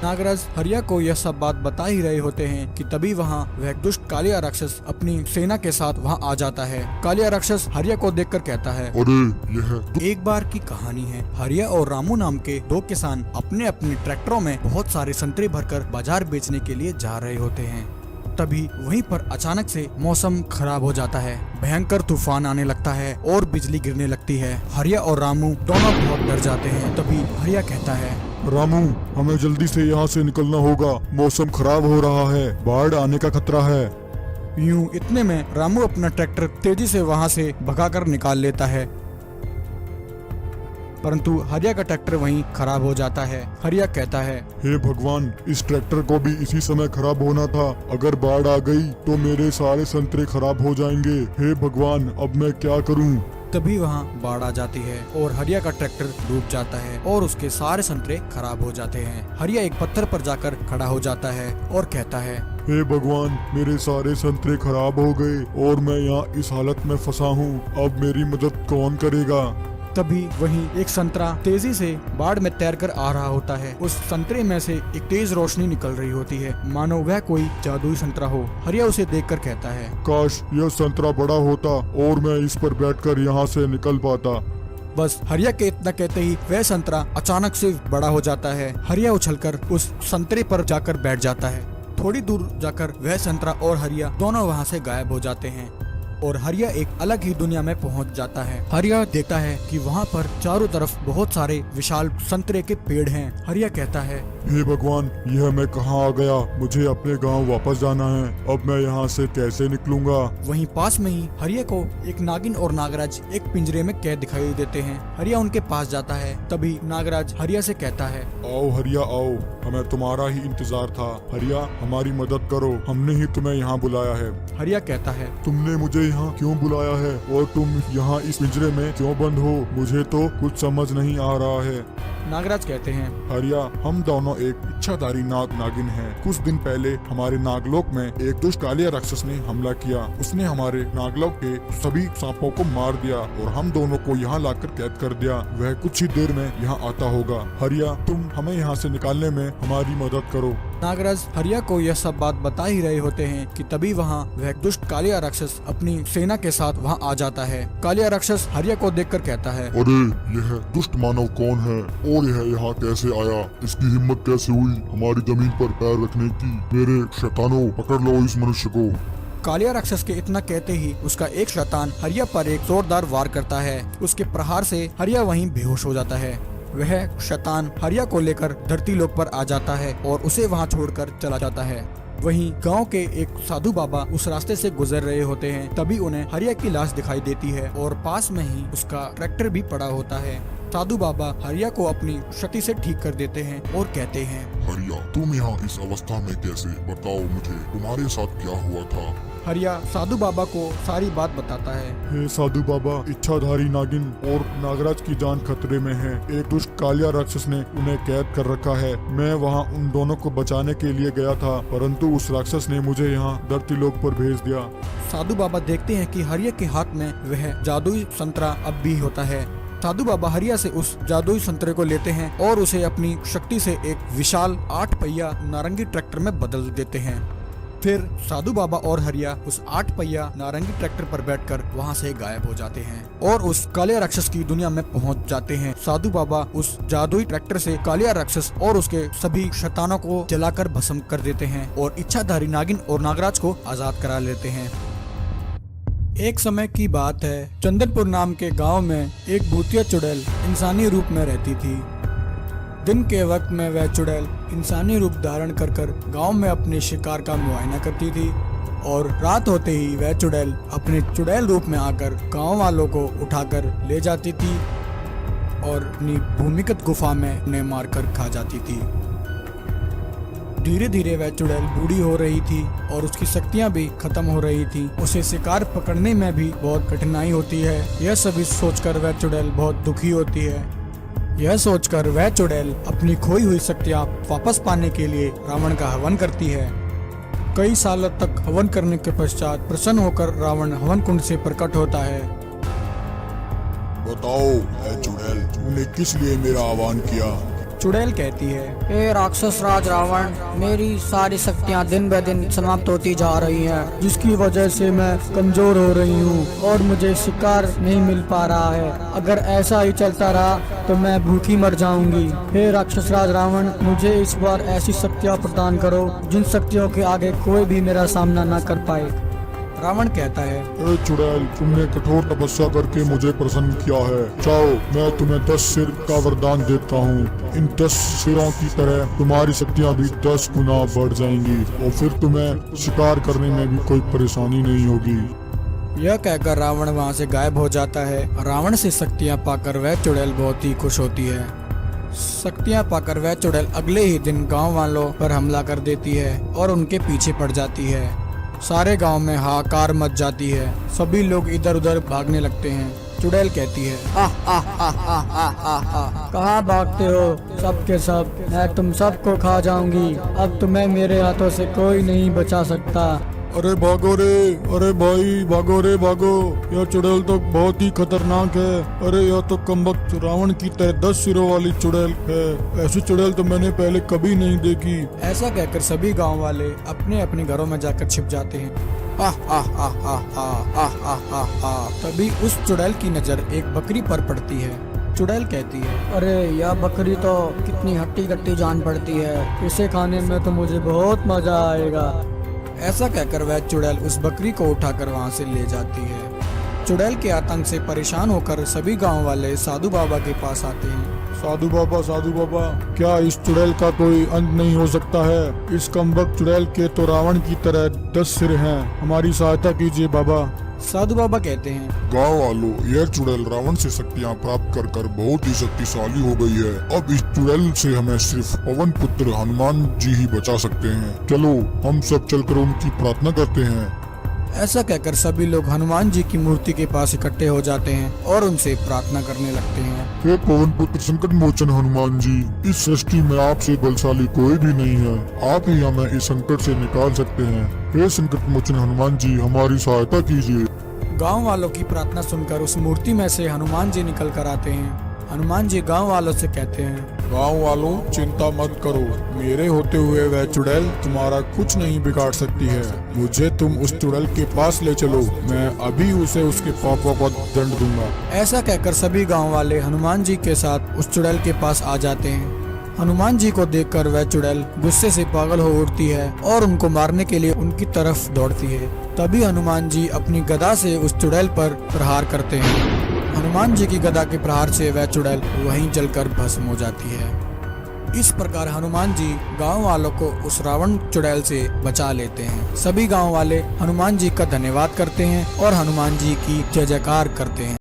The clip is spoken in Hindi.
नागराज हरिया को यह सब बात बता ही रहे होते हैं कि तभी वहाँ वह दुष्ट कालिया राक्षस अपनी सेना के साथ वहाँ आ जाता है। कालिया राक्षस हरिया को देखकर कहता है, अरे यह एक बार की कहानी है। हरिया और रामू नाम के दो किसान अपने अपने ट्रैक्टरों में बहुत सारे संतरे भरकर बाजार बेचने के लिए जा रहे होते हैं। तभी वहीं पर अचानक से मौसम खराब हो जाता है। भयंकर तूफान आने लगता है और बिजली गिरने लगती है। हरिया और रामू दोनों बहुत डर जाते हैं। तभी हरिया कहता है, रामू, हमें जल्दी से यहाँ से निकलना होगा, मौसम खराब हो रहा है, बाढ़ आने का खतरा है। यूं इतने में रामू अपना ट्रैक्टर तेजी से वहाँ से भगाकर निकाल लेता है, परंतु हरिया का ट्रैक्टर वहीं खराब हो जाता है। हरिया कहता है, हे भगवान, इस ट्रैक्टर को भी इसी समय खराब होना था। अगर बाढ़ आ गई तो मेरे सारे संतरे खराब हो जाएंगे। हे भगवान, अब मैं क्या करूं? तभी वहाँ बाढ़ आ जाती है और हरिया का ट्रैक्टर डूब जाता है और उसके सारे संतरे खराब हो जाते हैं। हरिया एक पत्थर पर जाकर खड़ा हो जाता है और कहता है, हे भगवान, मेरे सारे संतरे खराब हो गए और मैं यहाँ इस हालत में फंसा हूँ। अब मेरी मदद कौन करेगा? तभी वहीं एक संतरा तेजी से बाढ़ में तैरकर आ रहा होता है। उस संतरे में से एक तेज रोशनी निकल रही होती है, मानो वह कोई जादुई संतरा हो। हरिया उसे देखकर कहता है, काश यह संतरा बड़ा होता और मैं इस पर बैठकर यहाँ से निकल पाता। बस हरिया के इतना कहते ही वह संतरा अचानक से बड़ा हो जाता है। हरिया उछलकर उस संतरे पर जाकर बैठ जाता है। थोड़ी दूर जाकर वह संतरा और हरिया दोनों वहाँ से गायब हो जाते हैं और हरिया एक अलग ही दुनिया में पहुंच जाता है। हरिया देखता है कि वहाँ पर चारों तरफ बहुत सारे विशाल संतरे के पेड़ हैं। हरिया कहता है, हे भगवान, यह मैं कहाँ आ गया? मुझे अपने गांव वापस जाना है। अब मैं यहाँ से कैसे निकलूंगा? वहीं पास में ही हरिया को एक नागिन और नागराज एक पिंजरे में कैद दिखाई देते हैं। हरिया उनके पास जाता है। तभी नागराज हरिया से कहता है, आओ हरिया आओ, हमें तुम्हारा ही इंतजार था। हरिया, हमारी मदद करो, हमने ही तुम्हें यहाँ बुलाया है। हरिया कहता है, तुमने मुझे यहाँ क्यों बुलाया है और तुम यहाँ इस पिंजरे में क्यों बंद हो? मुझे तो कुछ समझ नहीं आ रहा है। नागराज कहते हैं, हरिया, हम दोनों एक इच्छाधारी नाग नागिन हैं। कुछ दिन पहले हमारे नागलोक में एक दुष्ट कालिया राक्षस ने हमला किया। उसने हमारे नागलोक के सभी सांपों को मार दिया और हम दोनों को यहाँ लाकर कैद कर दिया। वह कुछ ही देर में यहाँ आता होगा। हरिया, तुम हमें यहाँ से निकालने में हमारी मदद करो। नागराज हरिया को यह सब बात बता ही रहे होते हैं कि तभी वहाँ वह दुष्ट कालिया राक्षस अपनी सेना के साथ वहाँ आ जाता है। कालिया राक्षस हरिया को देखकर कहता है, अरे यह दुष्ट मानव कौन है और यह यहाँ कैसे आया? इसकी हिम्मत कैसे हुई हमारी जमीन पर पैर रखने की? मेरे शैतानों, पकड़ लो इस मनुष्य को। कालिया राक्षस के इतना कहते ही उसका एक शैतान हरिया पर एक जोरदार वार करता है। उसके प्रहार से हरिया वहीं बेहोश हो जाता है। वह शैतान हरिया को लेकर धरती लोक पर आ जाता है और उसे वहां छोड़कर चला जाता है। वहीं गांव के एक साधु बाबा उस रास्ते से गुजर रहे होते हैं। तभी उन्हें हरिया की लाश दिखाई देती है और पास में ही उसका ट्रैक्टर भी पड़ा होता है। साधु बाबा हरिया को अपनी शक्ति से ठीक कर देते हैं और कहते हैं, हरिया, तुम यहाँ इस अवस्था में कैसे? बताओ मुझे, तुम्हारे साथ क्या हुआ था? हरिया साधु बाबा को सारी बात बताता है। हे साधु बाबा, इच्छाधारी नागिन और नागराज की जान खतरे में है। एक दुष्ट कालिया राक्षस ने उन्हें कैद कर रखा है। मैं वहाँ उन दोनों को बचाने के लिए गया था, परंतु उस राक्षस ने मुझे यहाँ धरती लोक पर भेज दिया। साधु बाबा देखते हैं कि हरिया के हाथ में वह जादुई संतरा अब भी होता है। साधु बाबा हरिया से उस जादुई संतरे को लेते हैं और उसे अपनी शक्ति से एक विशाल 8 पहिया नारंगी ट्रैक्टर में बदल देते हैं। फिर साधु बाबा और हरिया उस 8 पहिया नारंगी ट्रैक्टर पर बैठकर वहां से गायब हो जाते हैं और उस कालिया राक्षस की दुनिया में पहुंच जाते हैं। साधु बाबा उस जादुई ट्रैक्टर से कालिया राक्षस और उसके सभी शैतानों को जलाकर भस्म कर देते हैं और इच्छाधारी नागिन और नागराज को आजाद करा लेते हैं। एक समय की बात है, चंदनपुर नाम के गांव में एक भूतिया चुड़ैल इंसानी रूप में रहती थी। दिन के वक्त में वह चुड़ैल इंसानी रूप धारण कर गांव में अपने शिकार का मुआयना करती थी और रात होते ही वह चुड़ैल अपने चुड़ैल रूप में आकर गांव वालों को उठाकर ले जाती थी और अपनी भूमिगत गुफा में उन्हें मारकर खा जाती थी। धीरे धीरे वह चुड़ैल बूढ़ी हो रही थी और उसकी शक्तियां भी खत्म हो रही थी। उसे शिकार पकड़ने में भी बहुत कठिनाई होती है। यह सभी सोचकर वह चुड़ैल बहुत दुखी होती है। यह सोचकर वह चुड़ैल अपनी खोई हुई शक्तियां वापस पाने के लिए रावण का हवन करती है। कई सालों तक हवन करने के पश्चात प्रसन्न होकर रावण हवन कुंड से प्रकट होता है। बताओ ऐ चुड़ैल, तूने किस लिए मेरा आह्वान किया? चुड़ैल कहती है, हे राक्षस राज रावण, मेरी सारी शक्तियाँ दिन ब दिन समाप्त होती जा रही हैं, जिसकी वजह से मैं कमजोर हो रही हूँ और मुझे शिकार नहीं मिल पा रहा है। अगर ऐसा ही चलता रहा तो मैं भूखी मर जाऊंगी। हे राक्षस राज रावण, मुझे इस बार ऐसी शक्तियाँ प्रदान करो जिन शक्तियों के आगे कोई भी मेरा सामना न कर पाए। रावण कहता है, ए चुड़ैल, तुमने कठोर तपस्या करके मुझे प्रसन्न किया है। जाओ, मैं तुम्हें 10 सिर का वरदान देता हूँ। इन 10 सिरों की तरह तुम्हारी शक्तियाँ भी 10 गुना बढ़ जाएंगी और फिर तुम्हें शिकार करने में भी कोई परेशानी नहीं होगी। यह कहकर रावण वहाँ से गायब हो जाता है। रावण से शक्तियाँ पाकर वह चुड़ैल बहुत ही खुश होती है। शक्तियाँ पाकर वह चुड़ैल अगले ही दिन गांव वालों पर हमला कर देती है और उनके पीछे पड़ जाती है। सारे गांव में हाहाकार मच जाती है। सभी लोग इधर उधर भागने लगते हैं। चुड़ैल कहती है, कहाँ भागते हो सब के सब, मैं तुम सबको खा जाऊंगी। अब तुम्हें मेरे हाथों से कोई नहीं बचा सकता। अरे भागो रे, अरे भाई भागो रे भागो, यह चुड़ैल तो बहुत ही खतरनाक है। अरे यह तो कमबख्त रावण की तरह 10 सिरों वाली चुड़ैल है। ऐसी चुड़ैल तो मैंने पहले कभी नहीं देखी। ऐसा कहकर सभी गांव वाले अपने अपने घरों में जाकर छिप जाते हैं। तभी उस चुड़ैल की नजर एक बकरी पर पड़ती है। चुड़ैल कहती है, अरे यह बकरी तो कितनी हट्टी कट्टी जान पड़ती है, इसे खाने में तो मुझे बहुत मजा आएगा। ऐसा कहकर वह चुड़ैल उस बकरी को उठाकर वहां से ले जाती है। चुड़ैल के आतंक से परेशान होकर सभी गांव वाले साधु बाबा के पास आते हैं। साधु बाबा, क्या इस चुड़ैल का कोई अंत नहीं हो सकता है? इस कमबख्त चुड़ैल के तो रावण की तरह 10 सिर हैं। हमारी सहायता कीजिए बाबा। साधु बाबा कहते हैं, गाँव वालों, यह चुड़ैल रावण से शक्तियाँ प्राप्त कर कर बहुत ही शक्तिशाली हो गई है। अब इस चुड़ैल से हमें सिर्फ पवन पुत्र हनुमान जी ही बचा सकते हैं। चलो हम सब चलकर उनकी प्रार्थना करते हैं। ऐसा कहकर सभी लोग हनुमान जी की मूर्ति के पास इकट्ठे हो जाते हैं और उनसे प्रार्थना करने लगते हैं। हे पवन पुत्र संकट मोचन हनुमान जी, इस सृष्टि में आपसे बलशाली कोई भी नहीं है। आप ही हमें इस संकट से निकाल सकते हैं। हे संकट मोचन हनुमान जी, हमारी सहायता कीजिए। गांव वालों की प्रार्थना सुनकर उस मूर्ति में से हनुमान जी निकल कर आते हैं। हनुमान जी गांव वालों से कहते हैं, गांव वालों, चिंता मत करो, मेरे होते हुए वह चुड़ैल तुम्हारा कुछ नहीं बिगाड़ सकती है। मुझे तुम उस चुड़ैल के पास ले चलो, मैं अभी उसे उसके पापों का दंड दूंगा। ऐसा कहकर सभी गांव वाले हनुमान जी के साथ उस चुड़ैल के पास आ जाते हैं। हनुमान जी को देखकर वह चुड़ैल गुस्से से पागल हो उठती है और उनको मारने के लिए उनकी तरफ दौड़ती है। तभी हनुमान जी अपनी गदा से उस चुड़ैल पर प्रहार करते हैं। हनुमान जी की गदा के प्रहार से वह चुड़ैल वहीं जलकर भस्म हो जाती है। इस प्रकार हनुमान जी गांव वालों को उस रावण चुड़ैल से बचा लेते हैं। सभी गांव वाले हनुमान जी का धन्यवाद करते हैं और हनुमान जी की जय जयकार करते हैं।